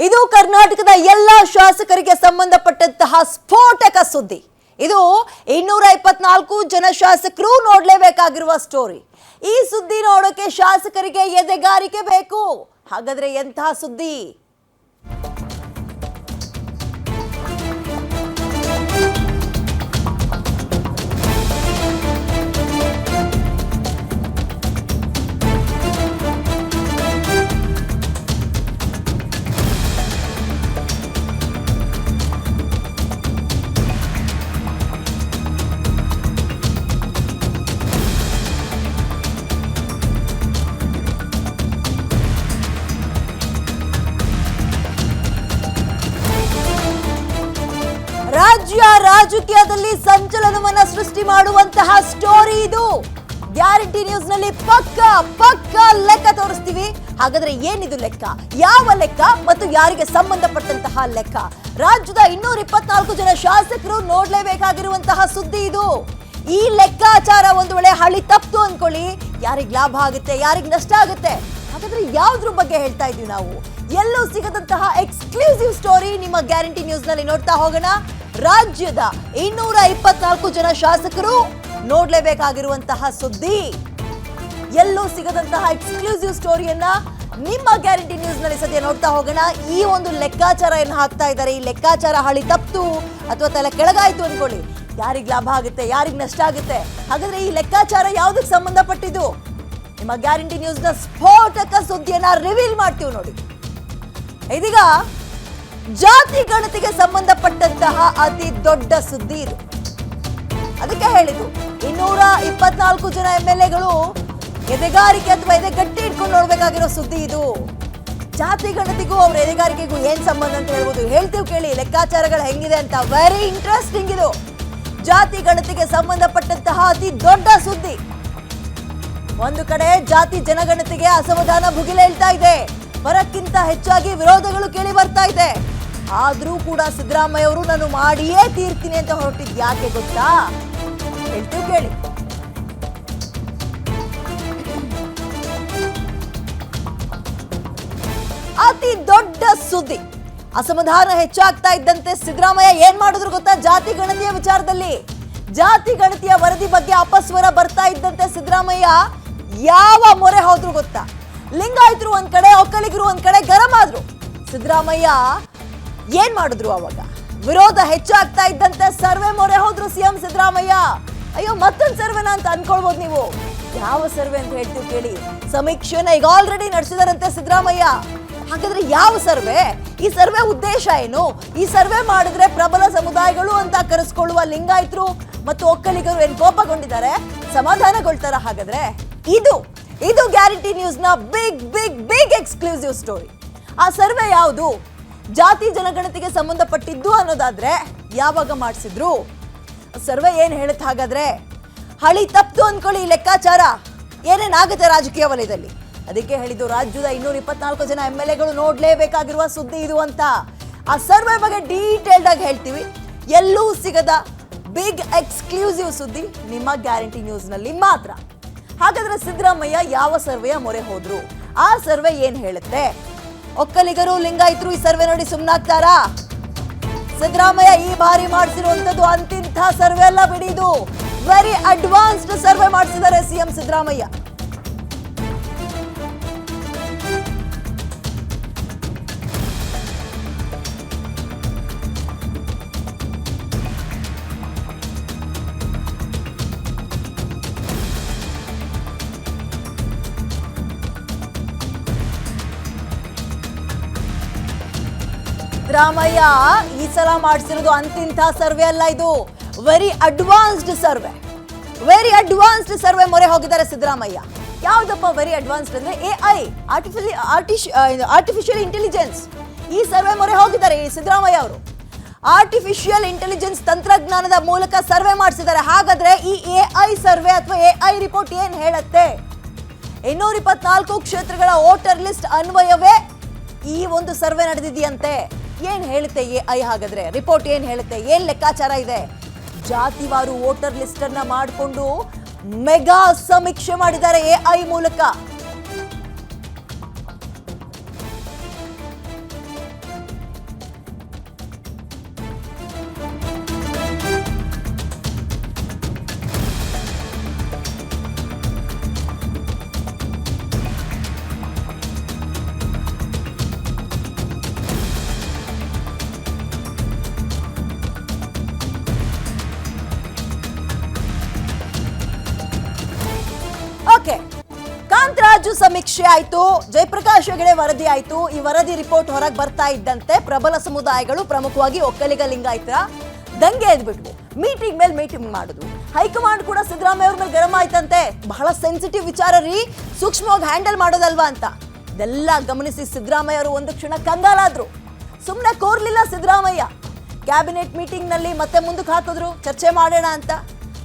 ಇದು ಕರ್ನಾಟಕದ ಎಲ್ಲ ಶಾಸಕರಿಗೆ ಸಂಬಂಧಪಟ್ಟಂತಹ ಸ್ಫೋಟಕ ಸುದ್ದಿ. ಇದು 224 ಜನ ಶಾಸಕರು ನೋಡಲೇಬೇಕಾಗಿರುವ ಸ್ಟೋರಿ. ಈ ಸುದ್ದಿ ನೋಡೋಕೆ ಶಾಸಕರಿಗೆ ಎದೆಗಾರಿಕೆ ಬೇಕು. ಹಾಗಾದ್ರೆ ಎಂತಹ ಸುದ್ದಿ? ರಾಜಕೀಯದಲ್ಲಿ ಸಂಚಲನವನ್ನ ಸೃಷ್ಟಿ ಮಾಡುವಂತಹ ಸ್ಟೋರಿ ಇದು. ಗ್ಯಾರಂಟಿ ನ್ಯೂಸ್ ನಲ್ಲಿ ಪಕ್ಕ ಲೆಕ್ಕ ತೋರಿಸ್ತೀವಿ. ಹಾಗಾದ್ರೆ ಏನಿದು ಲೆಕ್ಕ? ಯಾವ ಲೆಕ್ಕ ಮತ್ತು ಯಾರಿಗೆ ಸಂಬಂಧಪಟ್ಟಂತಹ ಲೆಕ್ಕ? ರಾಜ್ಯದ 224 ಜನ ಶಾಸಕರು ನೋಡ್ಲೇಬೇಕಾಗಿರುವಂತಹ ಸುದ್ದಿ ಇದು. ಈ ಲೆಕ್ಕಾಚಾರ ಒಂದು ವೇಳೆ ಹಳಿ ತಪ್ಪು ಅನ್ಕೊಳ್ಳಿ, ಯಾರಿಗೆ ಲಾಭ ಆಗುತ್ತೆ, ಯಾರಿಗೆ ನಷ್ಟ ಆಗುತ್ತೆ? ಹಾಗಾದ್ರೆ ಯಾವ್ದ್ರ ಬಗ್ಗೆ ಹೇಳ್ತಾ ಇದೀವಿ ನಾವು? ಎಲ್ಲೂ ಸಿಗದಂತಹ ಎಕ್ಸ್ಕ್ಲೂಸಿವ್ ಸ್ಟೋರಿ ನಿಮ್ಮ ಗ್ಯಾರಂಟಿ ನ್ಯೂಸ್ ನಲ್ಲಿ ನೋಡ್ತಾ ಹೋಗೋಣ. ರಾಜ್ಯದ 224 ಜನ ಶಾಸಕರು ನೋಡ್ಲೇಬೇಕಾಗಿರುವಂತಹ ಸುದ್ದಿ. ಎಲ್ಲೂ ಸಿಗದಂತಹ ಎಕ್ಸ್ಕ್ಲೂಸಿವ್ ಸ್ಟೋರಿಯನ್ನ ನಿಮ್ಮ ಗ್ಯಾರಂಟಿ ನ್ಯೂಸ್ ನಲ್ಲಿ ಸದ್ಯ ನೋಡ್ತಾ ಹೋಗೋಣ. ಈ ಒಂದು ಲೆಕ್ಕಾಚಾರ ಏನು ಹಾಕ್ತಾ ಇದ್ದಾರೆ, ಈ ಲೆಕ್ಕಾಚಾರ ಹಳಿ ತಪ್ತು ಅಥವಾ ತಲೆ ಕೆಳಗಾಯ್ತು ಅನ್ಕೊಳ್ಳಿ, ಯಾರಿಗೆ ಲಾಭ ಆಗುತ್ತೆ, ಯಾರಿಗೆ ನಷ್ಟ ಆಗುತ್ತೆ? ಹಾಗಾದ್ರೆ ಈ ಲೆಕ್ಕಾಚಾರ ಯಾವುದಕ್ಕೆ ಸಂಬಂಧಪಟ್ಟಿದ್ದು? ನಿಮ್ಮ ಗ್ಯಾರಂಟಿ ನ್ಯೂಸ್ ನ ಸ್ಫೋಟಕ ಸುದ್ದಿಯನ್ನ ರಿವೀಲ್ ಮಾಡ್ತೀವಿ ನೋಡಿ. ಇದೀಗ ಜಾತಿ ಗಣತಿಗೆ ಸಂಬಂಧಪಟ್ಟಂತಹ ಅತಿ ದೊಡ್ಡ ಸುದ್ದಿ ಇದು. ಅದಕ್ಕೆ ಹೇಳಿದ್ದು 224 ಜನ MLAಗಳು ಎದೆಗಾರಿಕೆ ಅಥವಾ ಎದೆಗಟ್ಟಿ ಇಟ್ಕೊಂಡು ನೋಡ್ಬೇಕಾಗಿರೋ ಸುದ್ದಿ ಇದು. ಜಾತಿ ಗಣತಿಗೂ ಅವ್ರ ಎದೆಗಾರಿಕೆಗೂ ಏನ್ ಸಂಬಂಧ ಅಂತ ಹೇಳ್ಬೋದು. ಹೇಳ್ತೀವಿ ಕೇಳಿ ಲೆಕ್ಕಾಚಾರಗಳು ಹೆಂಗಿದೆ ಅಂತ. ವೆರಿ ಇಂಟ್ರೆಸ್ಟಿಂಗ್ ಇದು. ಜಾತಿ ಗಣತಿಗೆ ಸಂಬಂಧಪಟ್ಟಂತಹ ಅತಿ ದೊಡ್ಡ ಸುದ್ದಿ. ಒಂದು ಕಡೆ ಜಾತಿ ಜನಗಣತಿಗೆ ಅಸಮಾಧಾನ ಭುಗಿಲೇಳ್ತಾ ಇದೆ, ಬರಕ್ಕಿಂತ ಹೆಚ್ಚಾಗಿ ವಿರೋಧಗಳು ಕೇಳಿ ಬರ್ತಾ ಇದೆ. ಆದ್ರೂ ಕೂಡ ಸಿದ್ದರಾಮಯ್ಯ ಅವರು ನಾನು ಮಾಡಿಯೇ ತೀರ್ತೀನಿ ಅಂತ ಹೊರಟಿದ್ ಯಾಕೆ ಗೊತ್ತಾ? ಹೇಳ್ತೀವಿ ಕೇಳಿ. ಅತಿ ದೊಡ್ಡ ಸುದ್ದಿ. ಅಸಮಾಧಾನ ಹೆಚ್ಚಾಗ್ತಾ ಇದ್ದಂತೆ ಸಿದ್ದರಾಮಯ್ಯ ಏನ್ ಮಾಡಿದ್ರು ಗೊತ್ತಾ? ಜಾತಿ ಗಣತಿಯ ವಿಚಾರದಲ್ಲಿ, ಜಾತಿ ಗಣತಿಯ ವರದಿ ಬಗ್ಗೆ ಅಪಸ್ವರ ಬರ್ತಾ ಇದ್ದಂತೆ ಸಿದ್ದರಾಮಯ್ಯ ಯಾವ ಮೊರೆ ಹೋದ್ರು ಗೊತ್ತಾ? ಲಿಂಗಾಯತರು ಒಂದ್ ಕಡೆ, ಒಕ್ಕಲಿಗರು ಒಂದ್ ಕಡೆ ಗರಂ ಆದ್ರು. ಸಿದ್ದರಾಮಯ್ಯ ಏನ್ ಮಾಡಿದ್ರು? ಅವಾಗ ವಿರೋಧ ಹೆಚ್ಚಾಗ್ತಾ ಇದ್ದಂತೆ ಸರ್ವೆ ಮೊರೆ ಹೋದ್ರು ಸಿಎಂ ಸಿದ್ದರಾಮಯ್ಯ. ಅಯ್ಯೋ ಮತ್ತೊಂದು ಸರ್ವೆನಾ ಅಂತ ಅನ್ಕೊಳ್ಬಹುದು ನೀವು. ಯಾವ ಸರ್ವೆ ಅಂತ ಹೇಳ್ತೀವಿ ಕೇಳಿ. ಸಮೀಕ್ಷೆನ ಈಗ ಆಲ್ರೆಡಿ ನಡೆಸಿದಾರಂತೆ ಸಿದ್ದರಾಮಯ್ಯ. ಹಾಗಾದ್ರೆ ಯಾವ ಸರ್ವೆ? ಈ ಸರ್ವೆ ಉದ್ದೇಶ ಏನು? ಈ ಸರ್ವೆ ಮಾಡಿದ್ರೆ ಪ್ರಬಲ ಸಮುದಾಯಗಳು ಅಂತ ಕರೆಸ್ಕೊಳ್ಳುವ ಲಿಂಗಾಯತರು ಮತ್ತು ಒಕ್ಕಲಿಗರು ಏನ್ ಕೋಪಗೊಂಡಿದ್ದಾರೆ, ಸಮಾಧಾನಗೊಳ್ತಾರ? ಹಾಗಾದ್ರೆ ಇದು ಗ್ಯಾರಂಟಿ ನ್ಯೂಸ್ ನ ಬಿಗ್ ಎಕ್ಸ್ಕ್ಲೂಸಿವ್ ಸ್ಟೋರಿ. ಆ ಸರ್ವೆ ಯಾವುದು? ಜಾತಿ ಜನಗಣತಿಗೆ ಸಂಬಂಧಪಟ್ಟಿದ್ದು ಅನ್ನೋದಾದ್ರೆ ಯಾವಾಗ ಮಾಡಿಸಿದ್ರು? ಸರ್ವೆ ಏನ್ ಹೇಳುತ್ತೆ? ಹಾಗಾದ್ರೆ ಹಳಿ ತಪ್ಪು ಅನ್ಕೊಳ್ಳಿ. ಲೆಕ್ಕಾಚಾರ ಏನೇನಾಗುತ್ತೆ ರಾಜಕೀಯ ವಲಯದಲ್ಲಿ. ಅದಕ್ಕೆ ಹೇಳಿದ್ದು ರಾಜ್ಯದ 224 ಜನ MLAಗಳು ನೋಡ್ಲೇಬೇಕಾಗಿರುವ ಸುದ್ದಿ ಇದು ಅಂತ. ಆ ಸರ್ವೆ ಬಗ್ಗೆ ಡೀಟೇಲ್ಡ್ ಆಗಿ ಹೇಳ್ತೀವಿ. ಎಲ್ಲೂ ಸಿಗದ ಬಿಗ್ ಎಕ್ಸ್ಕ್ಲೂಸಿವ್ ಸುದ್ದಿ ನಿಮ್ಮ ಗ್ಯಾರಂಟಿ ನ್ಯೂಸ್ ನಲ್ಲಿ ಮಾತ್ರ. ಹಾಗಾದ್ರೆ ಸಿದ್ದರಾಮಯ್ಯ ಯಾವ ಸರ್ವೆಯ ಮೊರೆ ಹೋದ್ರು? ಆ ಸರ್ವೆ ಏನ್ ಹೇಳುತ್ತೆ? ಒಕ್ಕಲಿಗರು ಲಿಂಗಾಯತರು ಈ ಸರ್ವೆ ನೋಡಿ ಸುಮ್ನಾಗ್ತಾರಾ? ಸಿದ್ದರಾಮಯ್ಯ ಈ ಬಾರಿ ಮಾಡಿಸಿರುವಂತದ್ದು ಅಂತಿಂಥ ಸರ್ವೆ ಅಲ್ಲ ಬಿಡಿ. ಇದು ವೆರಿ ಅಡ್ವಾನ್ಸ್ಡ್ ಸರ್ವೆ ಮಾಡಿಸಿದ್ದಾರೆ ಸಿಎಂ ಸಿದ್ದರಾಮಯ್ಯ. ಸಿದ್ದರಾಮಯ್ಯ ಈ ಸಲ ಮಾಡಿಸಿರೋದು ಅಂತಿಂಥ ಸರ್ವೆ ಅಲ್ಲ. ಇದು ವೆರಿ ಅಡ್ವಾನ್ಸ್ಡ್ ಸರ್ವೆ. ಮೊರೆ ಹೋಗಿದ್ದಾರೆ ಸಿದ್ದರಾಮಯ್ಯ. ಯಾವ್ದಪ್ಪ ವೆರಿ ಅಡ್ವಾನ್ಸ್ಡ್ ಅಂದ್ರೆ? AI, artificial intelligence. ಈ ಸರ್ವೆ ಮೊರೆ ಹೋಗಿದ್ದಾರೆ ಈ ಸಿದ್ದರಾಮಯ್ಯ ಅವರು. ಆರ್ಟಿಫಿಷಿಯಲ್ ಇಂಟೆಲಿಜೆನ್ಸ್ ತಂತ್ರಜ್ಞಾನದ ಮೂಲಕ ಸರ್ವೆ ಮಾಡಿಸಿದ್ದಾರೆ. ಹಾಗಾದ್ರೆ ಈ AI ಸರ್ವೆ ಅಥವಾ AI ರಿಪೋರ್ಟ್ ಏನ್ ಹೇಳುತ್ತೆ? 224 ಕ್ಷೇತ್ರಗಳ ವೋಟರ್ ಲಿಸ್ಟ್ ಅನ್ವಯವೇ ಈ ಒಂದು ಸರ್ವೆ ನಡೆದಿದೆಯಂತೆ. ಏನ್ ಹೇಳುತ್ತೆ AI? ಹಾಗಾದ್ರೆ ರಿಪೋರ್ಟ್ ಏನ್ ಹೇಳುತ್ತೆ? ಏನ್ ಲೆಕ್ಕಾಚಾರ ಇದೆ? ಜಾತಿವಾರು ವೋಟರ್ ಲಿಸ್ಟ್ ಅನ್ನ ಮಾಡಿಕೊಂಡು ಮೆಗಾ ಸಮೀಕ್ಷೆ ಮಾಡಿದ್ದಾರೆ AI ಮೂಲಕ. ರಾಜು ಸಮೀಕ್ಷೆ ಆಯ್ತು, ಜಯಪ್ರಕಾಶ್ ಹೆಗಡೆ ವರದಿ ಆಯ್ತು. ಈ ವರದಿ ರಿಪೋರ್ಟ್ ಹೊರಗೆ ಬರ್ತಾ ಇದ್ದಂತೆ ಪ್ರಬಲ ಸಮುದಾಯಗಳು, ಪ್ರಮುಖವಾಗಿ ಒಕ್ಕಲಿಗ ಲಿಂಗಾಯತರ ದಂಗೆ ಎದ್ಬಿಟ್ವು. ಮೀಟಿಂಗ್ ಮೇಲೆ ಮೀಟಿಂಗ್ ಮಾಡಿದ್ವು. ಹೈಕಮಾಂಡ್ ಕೂಡ ಸಿದ್ದರಾಮಯ್ಯ ಅವ್ರ ಮೇಲೆ ಗರಂ ಆಯ್ತಂತೆ. ಬಹಳ ಸೆನ್ಸಿಟಿವ್ ವಿಚಾರ ರೀ, ಸೂಕ್ಷ್ಮವಾಗಿ ಹ್ಯಾಂಡಲ್ ಮಾಡೋದಲ್ವಾ ಅಂತ. ಇದೆಲ್ಲ ಗಮನಿಸಿ ಸಿದ್ದರಾಮಯ್ಯ ಅವರು ಒಂದು ಕ್ಷಣ ಕಂಗಾಲಾದ್ರು. ಸುಮ್ಮನೆ ಕೋರ್ಲಿಲ್ಲ ಸಿದ್ದರಾಮಯ್ಯ. ಕ್ಯಾಬಿನೆಟ್ ಮೀಟಿಂಗ್ ನಲ್ಲಿ ಮತ್ತೆ ಮುಂದಕ್ಕೆ ಹಾಕಿದ್ರು, ಚರ್ಚೆ ಮಾಡೋಣ ಅಂತ.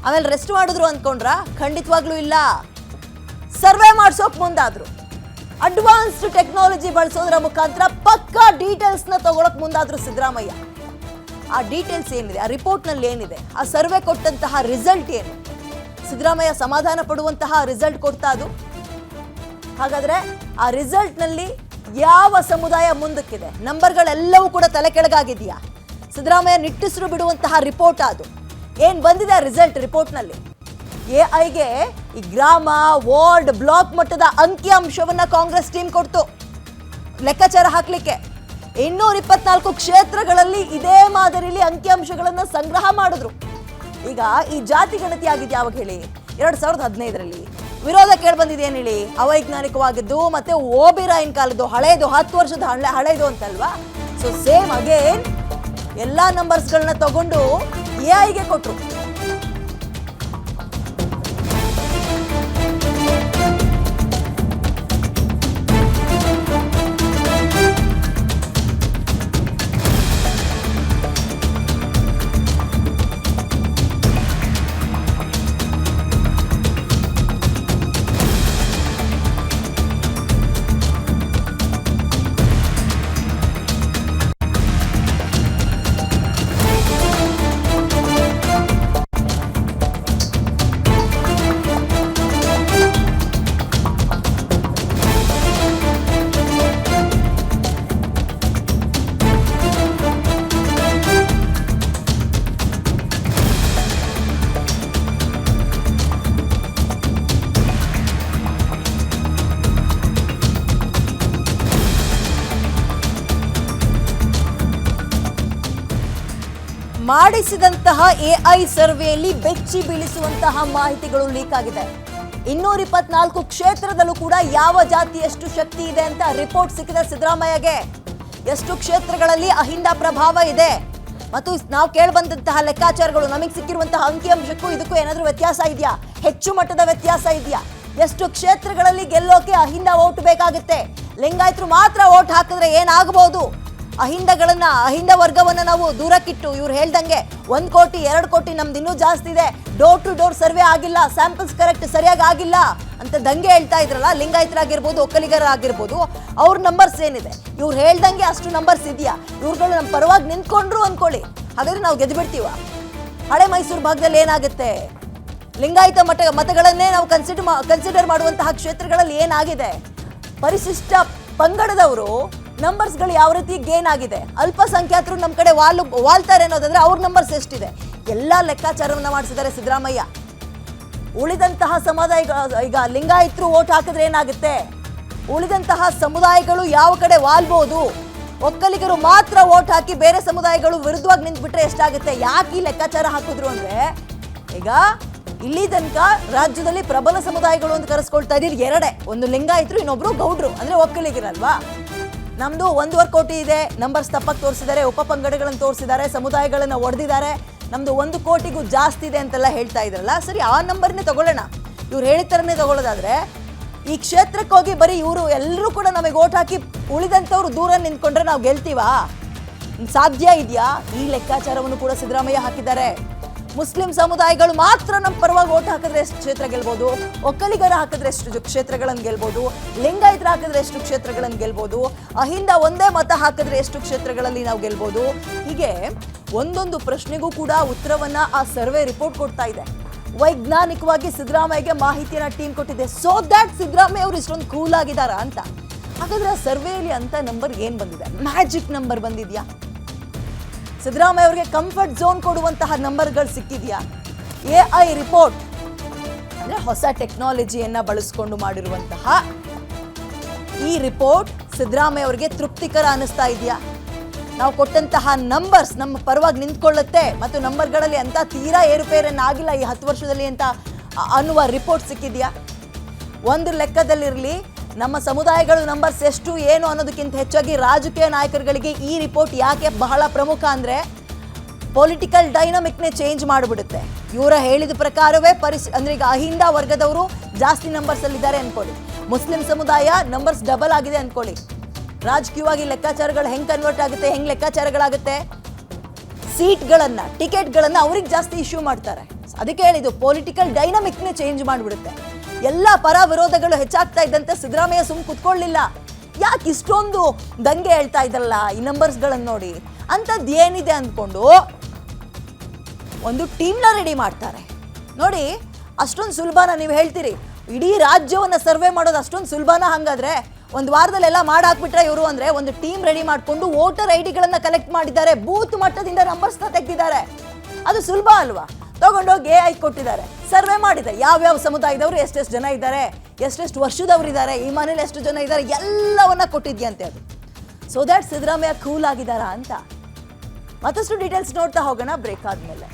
ಆಮೇಲೆ ರೆಸ್ಟ್ ಮಾಡಿದ್ರು ಅಂದ್ಕೊಂಡ್ರ? ಖಂಡಿತವಾಗ್ಲೂ ಇಲ್ಲ. ಸರ್ವೆ ಮಾಡಿಸೋಕ್ ಮುಂದಾದ್ರು. ಅಡ್ವಾನ್ಸ್ಡ್ ಟೆಕ್ನಾಲಜಿ ಬಳಸೋದ್ರ ಮುಖಾಂತರ ಪಕ್ಕಾ ಡೀಟೇಲ್ಸ್ ನ ತಗೊಳಕ್ ಮುಂದಾದ್ರು ಸಿದ್ದರಾಮಯ್ಯ. ಆ ಡೀಟೇಲ್ಸ್ ಏನಿದೆ, ಆ ರಿಪೋರ್ಟ್ ನಲ್ಲಿ ಏನಿದೆ, ಆ ಸರ್ವೆ ಕೊಟ್ಟಂತಹ ರಿಸಲ್ಟ್ ಏನು, ಸಿದ್ದರಾಮಯ್ಯ ಸಮಾಧಾನ ಪಡುವಂತಹ ರಿಸಲ್ಟ್ ಕೊಡ್ತಾ ಅದು. ಹಾಗಾದ್ರೆ ಆ ರಿಸಲ್ಟ್ ನಲ್ಲಿ ಯಾವ ಸಮುದಾಯ ಮುಂದಕ್ಕಿದೆ, ನಂಬರ್ಗಳೆಲ್ಲವೂ ಕೂಡ ತಲೆ ಕೆಳಗಾಗಿದೆಯಾ? ಸಿದ್ದರಾಮಯ್ಯ ನಿಟ್ಟುಸಿರು ಬಿಡುವಂತಹ ರಿಪೋರ್ಟ್ ಅದು. ಏನ್ ಬಂದಿದೆ ರಿಸಲ್ಟ್ ರಿಪೋರ್ಟ್ ನಲ್ಲಿ? ಎಐಗೆ ಈ ಗ್ರಾಮ, ವಾರ್ಡ್, ಬ್ಲಾಕ್ ಮಟ್ಟದ ಅಂಕಿಅಂಶವನ್ನ ಕಾಂಗ್ರೆಸ್ ಟೀಮ್ ಕೊಡ್ತು ಲೆಕ್ಕಾಚಾರ ಹಾಕ್ಲಿಕ್ಕೆ. 224 ಕ್ಷೇತ್ರಗಳಲ್ಲಿ ಇದೇ ಮಾದರಿಯಲ್ಲಿ ಅಂಕಿಅಂಶಗಳನ್ನ ಸಂಗ್ರಹ ಮಾಡಿದ್ರು. ಈಗ ಈ ಜಾತಿ ಗಣತಿ ಆಗಿದ್ದು ಯಾವಾಗ ಹೇಳಿ? 2015ರಲ್ಲಿ. ವಿರೋಧ ಕೇಳಿ ಬಂದಿದೆ ಏನ್ ಹೇಳಿ? ಅವೈಜ್ಞಾನಿಕವಾಗಿದ್ದು ಮತ್ತೆ ಓಬಿರಾಯಿನ್ ಕಾಲದ್ದು, ಹಳೇದು, 10 ವರ್ಷದ ಹಳೇದು ಅಂತಲ್ವಾ? ಸೊ ಸೇಮ್ ಅಗೇನ್ ಎಲ್ಲಾ ನಂಬರ್ಸ್ಗಳನ್ನ ತಗೊಂಡು ಎಐಗೆ ಕೊಟ್ರು. ಮಾಡಿಸಿದಂತಹ ಎಐ ಸರ್ವೆಯಲ್ಲಿ ಬೆಚ್ಚಿ ಬೀಳಿಸುವಂತಹ ಮಾಹಿತಿಗಳು ಲೀಕ್ ಆಗಿದೆ. 224 ಕ್ಷೇತ್ರದಲ್ಲೂ ಕೂಡ ಯಾವ ಜಾತಿ ಎಷ್ಟು ಶಕ್ತಿ ಇದೆ ಅಂತ ರಿಪೋರ್ಟ್ ಸಿಕ್ಕಿದೆ ಸಿದ್ದರಾಮಯ್ಯಗೆ. ಎಷ್ಟು ಕ್ಷೇತ್ರಗಳಲ್ಲಿ ಅಹಿಂದ ಪ್ರಭಾವ ಇದೆ ಮತ್ತು ನಾವು ಕೇಳಿಬಂದಂತಹ ಲೆಕ್ಕಾಚಾರಗಳು, ನಮಗೆ ಸಿಕ್ಕಿರುವಂತಹ ಅಂಕಿಅಂಶಕ್ಕೂ ಇದಕ್ಕೂ ಏನಾದರೂ ವ್ಯತ್ಯಾಸ ಇದೆಯಾ? ಹೆಚ್ಚು ಮಟ್ಟದ ವ್ಯತ್ಯಾಸ ಇದೆಯಾ? ಎಷ್ಟು ಕ್ಷೇತ್ರಗಳಲ್ಲಿ ಗೆಲ್ಲೋಕೆ ಅಹಿಂದ ವೋಟ್ ಬೇಕಾಗುತ್ತೆ? ಲಿಂಗಾಯತರು ಮಾತ್ರ ವೋಟ್ ಹಾಕಿದ್ರೆ ಏನಾಗಬಹುದು? ಅಹಿಂದ ವರ್ಗವನ್ನ ನಾವು ದೂರಕ್ಕಿಟ್ಟು ಇವ್ರು ಹೇಳ್ದಂಗೆ 1 ಕೋಟಿ 2 ಕೋಟಿ ನಮ್ದು ಇನ್ನೂ ಜಾಸ್ತಿ ಇದೆ, ಡೋರ್ ಟು ಡೋರ್ ಸರ್ವೆ ಆಗಿಲ್ಲ, ಸ್ಯಾಂಪಲ್ಸ್ ಕರೆಕ್ಟ್ ಸರಿಯಾಗಿ ಆಗಿಲ್ಲ ಅಂತ ದಂಗೆ ಹೇಳ್ತಾ ಇದ್ರಲ್ಲ, ಲಿಂಗಾಯತರಾಗಿರ್ಬೋದು, ಒಕ್ಕಲಿಗರಾಗಿರ್ಬೋದು, ಅವ್ರ ನಂಬರ್ಸ್ ಏನಿದೆ? ಇವ್ರು ಹೇಳ್ದಂಗೆ ಅಷ್ಟು ನಂಬರ್ಸ್ ಇದೆಯಾ? ಇವ್ರುಗಳು ನಮ್ಮ ಪರವಾಗಿ ನಿಂತ್ಕೊಂಡ್ರು ಅನ್ಕೊಳ್ಳಿ, ಹಾಗಾದ್ರೆ ನಾವು ಗೆದ್ದುಬಿಡ್ತೀವ? ಹಳೆ ಮೈಸೂರು ಭಾಗದಲ್ಲಿ ಏನಾಗುತ್ತೆ? ಲಿಂಗಾಯತ ಮತಗಳನ್ನೇ ನಾವು ಕನ್ಸಿಡರ್ ಮಾಡುವಂತಹ ಕ್ಷೇತ್ರಗಳಲ್ಲಿ ಏನಾಗಿದೆ? ಪರಿಶಿಷ್ಟ ಪಂಗಡದವರು ನಂಬರ್ಸ್ಗಳು ಯಾವ ರೀತಿ ಗೇನ್ ಆಗಿದೆ? ಅಲ್ಪಸಂಖ್ಯಾತರು ನಮ್ಮ ಕಡೆ ವಾಲ್ತಾರೆ ಅನ್ನೋದಾದ್ರೆ ಅವ್ರ ನಂಬರ್ಸ್ ಎಷ್ಟಿದೆ? ಎಲ್ಲ ಲೆಕ್ಕಾಚಾರವನ್ನ ಮಾಡಿಸಿದ್ದಾರೆ ಸಿದ್ದರಾಮಯ್ಯ. ಉಳಿದಂತಹ ಸಮುದಾಯಗಳು, ಈಗ ಲಿಂಗಾಯತರು ವೋಟ್ ಹಾಕಿದ್ರೆ ಏನಾಗುತ್ತೆ? ಉಳಿದಂತಹ ಸಮುದಾಯಗಳು ಯಾವ ಕಡೆ ವಾಲ್ಬಹುದು? ಒಕ್ಕಲಿಗರು ಮಾತ್ರ ವೋಟ್ ಹಾಕಿ ಬೇರೆ ಸಮುದಾಯಗಳು ವಿರುದ್ಧವಾಗಿ ನಿಂತ್ಬಿಟ್ರೆ ಎಷ್ಟಾಗುತ್ತೆ? ಯಾಕೆ ಈ ಲೆಕ್ಕಾಚಾರ ಹಾಕಿದ್ರು ಅಂದ್ರೆ, ಈಗ ಇಲ್ಲಿ ತನಕ ರಾಜ್ಯದಲ್ಲಿ ಪ್ರಬಲ ಸಮುದಾಯಗಳು ಅಂತ ಕರೆಸ್ಕೊಳ್ತಾ ಇದ್ದೀರಿ ಎರಡೇ, ಒಂದು ಲಿಂಗಾಯತರು, ಇನ್ನೊಬ್ರು ಗೌಡ್ರು ಅಂದ್ರೆ ಒಕ್ಕಲಿಗರಲ್ವಾ? ನಮ್ದು 1.25 ಕೋಟಿ ಇದೆ, ನಂಬರ್ಸ್ ತಪ್ಪಾಗಿ ತೋರಿಸಿದ್ದಾರೆ, ಉಪಪಂಗಡಗಳನ್ನು ತೋರಿಸಿದ್ದಾರೆ, ಸಮುದಾಯಗಳನ್ನು ಒಡೆದಿದ್ದಾರೆ, ನಮ್ದು 1 ಕೋಟಿಗೂ ಜಾಸ್ತಿ ಇದೆ ಅಂತೆಲ್ಲ ಹೇಳ್ತಾ ಇದ್ರಲ್ಲ. ಸರಿ, ಆ ನಂಬರ್ನೇ ತಗೊಳ್ಳೋಣ. ಇವ್ರು ಹೇಳಿದ ಥರನೇ ತಗೊಳ್ಳೋದಾದ್ರೆ, ಈ ಕ್ಷೇತ್ರಕ್ಕೆ ಹೋಗಿ ಬರೀ ಇವರು ಎಲ್ಲರೂ ಕೂಡ ನಮಗೆ ಓಟ್ ಹಾಕಿ ಉಳಿದಂಥವ್ರು ದೂರ ನಿಂತ್ಕೊಂಡ್ರೆ ನಾವು ಗೆಲ್ತೀವಾ? ಸಾಧ್ಯ ಇದೆಯಾ? ಈ ಲೆಕ್ಕಾಚಾರವನ್ನು ಕೂಡ ಸಿದ್ದರಾಮಯ್ಯ ಹಾಕಿದ್ದಾರೆ. ಮುಸ್ಲಿಂ ಸಮುದಾಯಗಳು ಮಾತ್ರ ನಮ್ಮ ಪರವಾಗಿ ಓಟ್ ಹಾಕಿದ್ರೆ ಎಷ್ಟು ಕ್ಷೇತ್ರ ಗೆಲ್ಬೋದು, ಒಕ್ಕಲಿಗರ ಹಾಕಿದ್ರೆ ಎಷ್ಟು ಕ್ಷೇತ್ರಗಳನ್ನು ಗೆಲ್ಬೋದು, ಲಿಂಗಾಯತರ ಹಾಕಿದ್ರೆ ಎಷ್ಟು ಕ್ಷೇತ್ರಗಳನ್ನು ಗೆಲ್ಬೋದು, ಅಹಿಂದ ಒಂದೇ ಮತ ಹಾಕಿದ್ರೆ ಎಷ್ಟು ಕ್ಷೇತ್ರಗಳಲ್ಲಿ ನಾವು ಗೆಲ್ಬೋದು? ಹೀಗೆ ಒಂದೊಂದು ಪ್ರಶ್ನೆಗೂ ಕೂಡ ಉತ್ತರವನ್ನ ಆ ಸರ್ವೆ ರಿಪೋರ್ಟ್ ಕೊಡ್ತಾ ಇದೆ. ವೈಜ್ಞಾನಿಕವಾಗಿ ಸಿದ್ದರಾಮಯ್ಯಗೆ ಮಾಹಿತಿಯನ್ನ ಟೀಮ್ ಕೊಟ್ಟಿದೆ. ಸೋ ದ್ಯಾಟ್ ಸಿದ್ದರಾಮಯ್ಯ ಅವರು ಇಷ್ಟೊಂದು ಕೂಲ್ ಆಗಿದಾರ ಅಂತ. ಹಾಗಾದ್ರೆ ಆ ಸರ್ವೆಯಲ್ಲಿ ಅಂತ ನಂಬರ್ ಏನ್ ಬಂದಿದೆ? ಮ್ಯಾಜಿಕ್ ನಂಬರ್ ಬಂದಿದ್ಯಾ? ಸಿದ್ದರಾಮಯ್ಯ ಅವರಿಗೆ ಕಂಫರ್ಟ್ ಝೋನ್ ಕೊಡುವಂತಹ ನಂಬರ್ಗಳು ಸಿಕ್ಕಿದೆಯಾ? ಎಐ ರಿಪೋರ್ಟ್ ಅಂದ್ರೆ ಹೊಸ ಟೆಕ್ನಾಲಜಿಯನ್ನ ಬಳಸಿಕೊಂಡು ಮಾಡಿರುವಂತಹ ಈ ರಿಪೋರ್ಟ್ ಸಿದ್ದರಾಮಯ್ಯ ಅವರಿಗೆ ತೃಪ್ತಿಕರ ಅನಿಸ್ತಾ ಇದೆಯಾ? ನಾವು ಕೊಟ್ಟಂತಹ ನಂಬರ್ಸ್ ನಮ್ಮ ಪರವಾಗಿ ನಿಂತ್ಕೊಳ್ಳುತ್ತೆ ಮತ್ತು ನಂಬರ್ಗಳಲ್ಲಿ ಅಂತ ತೀರಾ ಏರುಪೇರನ್ನಾಗಿಲ್ಲ ಈ 10 ವರ್ಷದಲ್ಲಿ ಅಂತ ಅನ್ನುವ ರಿಪೋರ್ಟ್ ಸಿಕ್ಕಿದೆಯಾ? ಒಂದು ಲೆಕ್ಕದಲ್ಲಿರಲಿ, ನಮ್ಮ ಸಮುದಾಯಗಳು ನಂಬರ್ಸ್ ಎಷ್ಟು ಏನು ಅನ್ನೋದಕ್ಕಿಂತ ಹೆಚ್ಚಾಗಿ ರಾಜಕೀಯ ನಾಯಕರುಗಳಿಗೆ ಈ ರಿಪೋರ್ಟ್ ಯಾಕೆ ಬಹಳ ಪ್ರಮುಖ ಅಂದರೆ ಪೊಲಿಟಿಕಲ್ ಡೈನಮಿಕ್ನೇ ಚೇಂಜ್ ಮಾಡಿಬಿಡುತ್ತೆ. ಇವರ ಹೇಳಿದ ಪ್ರಕಾರವೇ ಅಂದರೆ ಈಗ ಅಹಿಂದ ವರ್ಗದವರು ಜಾಸ್ತಿ ನಂಬರ್ಸಲ್ಲಿದ್ದಾರೆ ಅಂದ್ಕೊಳ್ಳಿ, ಮುಸ್ಲಿಂ ಸಮುದಾಯ ನಂಬರ್ಸ್ ಡಬಲ್ ಆಗಿದೆ ಅಂದ್ಕೊಳ್ಳಿ, ರಾಜಕೀಯವಾಗಿ ಲೆಕ್ಕಾಚಾರಗಳು ಹೆಂಗೆ ಕನ್ವರ್ಟ್ ಆಗುತ್ತೆ, ಹೆಂಗೆ ಲೆಕ್ಕಾಚಾರಗಳಾಗುತ್ತೆ, ಸೀಟ್ಗಳನ್ನು ಟಿಕೆಟ್ಗಳನ್ನು ಅವ್ರಿಗೆ ಜಾಸ್ತಿ ಇಶ್ಯೂ ಮಾಡ್ತಾರೆ. ಅದಕ್ಕೆ ಹೇಳಿದ್ದು ಪೊಲಿಟಿಕಲ್ ಡೈನಮಿಕ್ನೇ ಚೇಂಜ್ ಮಾಡಿಬಿಡುತ್ತೆ. ಎಲ್ಲ ಪರ ವಿರೋಧಗಳು ಹೆಚ್ಚಾಗ್ತಾ ಇದ್ದಂತೆ ಸಿದ್ದರಾಮಯ್ಯ ಸುಮ್ಮನೆ ಕುತ್ಕೊಳ್ಳಿಲ್ಲ. ಯಾಕೆ ಇಷ್ಟೊಂದು ದಂಗೆ ಹೇಳ್ತಾ ಇದ್ರಲ್ಲ ಈ ನಂಬರ್ಸ್ಗಳನ್ನು ನೋಡಿ, ಅಂಥದ್ದು ಏನಿದೆ ಅಂದ್ಕೊಂಡು ಒಂದು ಟೀಮ್ನ ರೆಡಿ ಮಾಡ್ತಾರೆ. ನೋಡಿ ಅಷ್ಟೊಂದು ಸುಲಭನ ನೀವು ಹೇಳ್ತೀರಿ, ಇಡೀ ರಾಜ್ಯವನ್ನು ಸರ್ವೆ ಮಾಡೋದು ಅಷ್ಟೊಂದು ಸುಲಭನ? ಹಾಗಾದ್ರೆ ಒಂದು ವಾರದಲ್ಲೆಲ್ಲ ಮಾಡಾಕ್ಬಿಟ್ರೆ ಇವರು ಅಂದರೆ ಒಂದು ಟೀಮ್ ರೆಡಿ ಮಾಡಿಕೊಂಡು ವೋಟರ್ ಐಡಿಗಳನ್ನು ಕಲೆಕ್ಟ್ ಮಾಡಿದ್ದಾರೆ, ಬೂತ್ ಮಟ್ಟದಿಂದ ನಂಬರ್ಸ್ನ ತೆಗೆದಿದ್ದಾರೆ. ಅದು ಸುಲಭ ಅಲ್ವಾ? ತಗೊಂಡೋಗಿ AI ಕೊಟ್ಟಿದ್ದಾರೆ, ಸರ್ವೆ ಮಾಡಿದೆ, ಯಾವ್ಯಾವ ಸಮುದಾಯದವರು ಎಷ್ಟೆಷ್ಟು ಜನ ಇದ್ದಾರೆ, ಎಷ್ಟೆಷ್ಟು ವರ್ಷದವ್ರು ಇದ್ದಾರೆ, ಈ ಮನೇಲಿ ಎಷ್ಟು ಜನ ಇದ್ದಾರೆ, ಎಲ್ಲವನ್ನ ಕೊಟ್ಟಿದ್ಯಂತೆ ಅದು. ಸೊ ದ್ಯಾಟ್ ಸಿದ್ದರಾಮಯ್ಯ ಕೂಲ್ ಆಗಿದ್ದಾರಾ ಅಂತ. ಮತ್ತಷ್ಟು ಡೀಟೇಲ್ಸ್ ನೋಡ್ತಾ ಹೋಗೋಣ ಬ್ರೇಕ್ ಆದ್ಮೇಲೆ.